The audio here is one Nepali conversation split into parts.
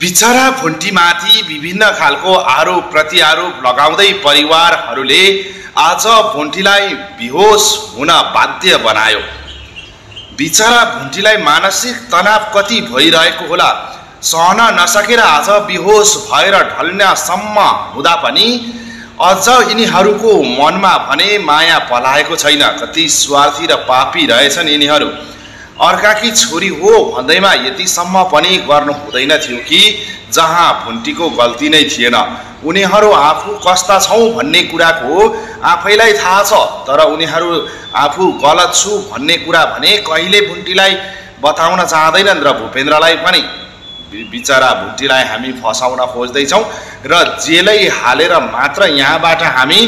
बिचरा भुन्टीमाथि विभिन्न खालको आरोप प्रत्यारोप लगाउँदै परिवारहरूले आज भुन्टीलाई बेहोस हुन बाध्य बनायो। बिचरा भुन्टीलाई मानसिक तनाव कति भइरहेको होला, सहन नसकेर आज बेहोस भएर ढल्नसम्म हुँदा पनि अझ यिनीहरूको मनमा भने माया पलाएको छैन। कति स्वार्थी र पापी रहेछन् यिनीहरू। अर्काकी छोरी हो भन्दैमा यतिसम्म पनि गर्नु हुँदैन थियो कि जहाँ भुन्टीको गल्ती नै थिएन। उनीहरू आफू कस्ता छौँ भन्ने कुराको आफैलाई थाहा छ, तर उनीहरू आफू गलत छु भन्ने कुरा भने कहिले भुन्टीलाई बताउन चाहँदैनन् र भूपेन्द्रलाई पनि। बिचरा भुन्टीलाई हामी फसाउन खोज्दैछौँ र जेलै हालेर मात्र यहाँबाट हामी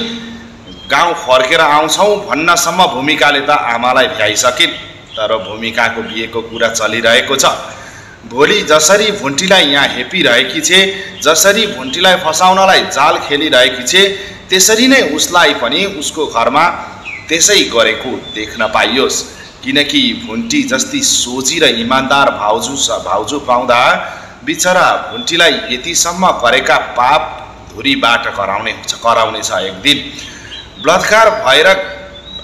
गाउँ फर्केर आउँछौँ भन्नसम्म भूमिकाले त आमालाई भ्याइसकिन्। तर भूमिकाको बिहेको कुरा चलिरहेको छ। भोलि जसरी भुन्टीलाई यहाँ हेपिरहेकी छे, जसरी भुन्टीलाई फसाउनलाई जाल खेलिरहेकी छे, त्यसरी नै उसलाई पनि उसको घरमा त्यसै गरेको देख्न पाइयोस्। किनकि भुन्टी जस्ती सोची र इमान्दार भाउजू पाउँदा बिचरा भुन्टीलाई यतिसम्म गरेका पाप धुरीबाट कराउनेछ एक दिन। बलात्कार भएर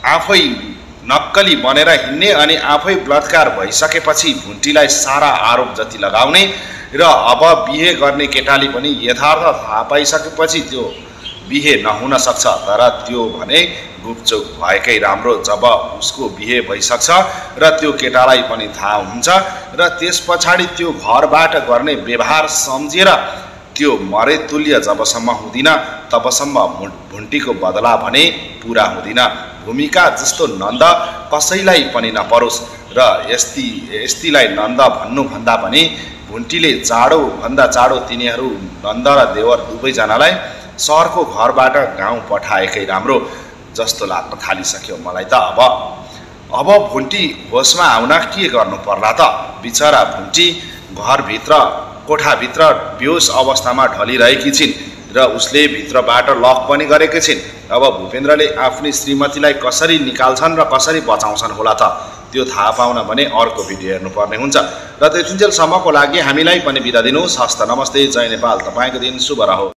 आफै नक्कली बनेर हिँड्ने अनि आफै बलात्कार भइसकेपछि भुन्टीलाई सारा आरोप जति लगाउने र अब बिहे गर्ने केटाले पनि यथार्थ थाहा पाइसकेपछि त्यो बिहे नहुन सक्छ। तर त्यो भने गुपचुप भएकै राम्रो। जब उसको बिहे भइसक्छ र त्यो केटालाई पनि थाहा हुन्छ र त्यस पछाडि त्यो घरबाट गर्ने व्यवहार सम्झेर त्यो मरेतुल्य जबसम्म हुँदिन तबसम्म भुन्टीको बदला भने पुरा हुँदिन। भूमिका जस्तो नन्द कसैलाई पनि नपरोस् र यस्तीलाई नन्द भन्नुभन्दा पनि भुन्टीले चाँडोभन्दा चाँडो तिनीहरू नन्द र देवर दुवैजनालाई सहरको घरबाट गाउँ पठाएकै राम्रो जस्तो लाग्न थालिसक्यो मलाई त। अब भुन्टी होसमा आउन के गर्नु पर्ला त? बिचरा भुन्टी घरभित्र कोठाभित्र बेहोस अवस्थामा ढलिरहेकी छिन् र उसले भित्रबाट लक पनि गरेकी छिन्। अब भूपेन्द्रले आफ्नी श्रीमतीलाई कसरी निकाल्छन् र कसरी बचाउँछन् होला त? त्यो थाहा पाउन भने अर्को भिडियो हेर्नुपर्ने हुन्छ। र त्यतिन्जेलसम्मको लागि हामीलाई पनि बिदा दिनुहोस्। हस्त नमस्ते, जय नेपाल। तपाईँको दिन शुभ रहोस्।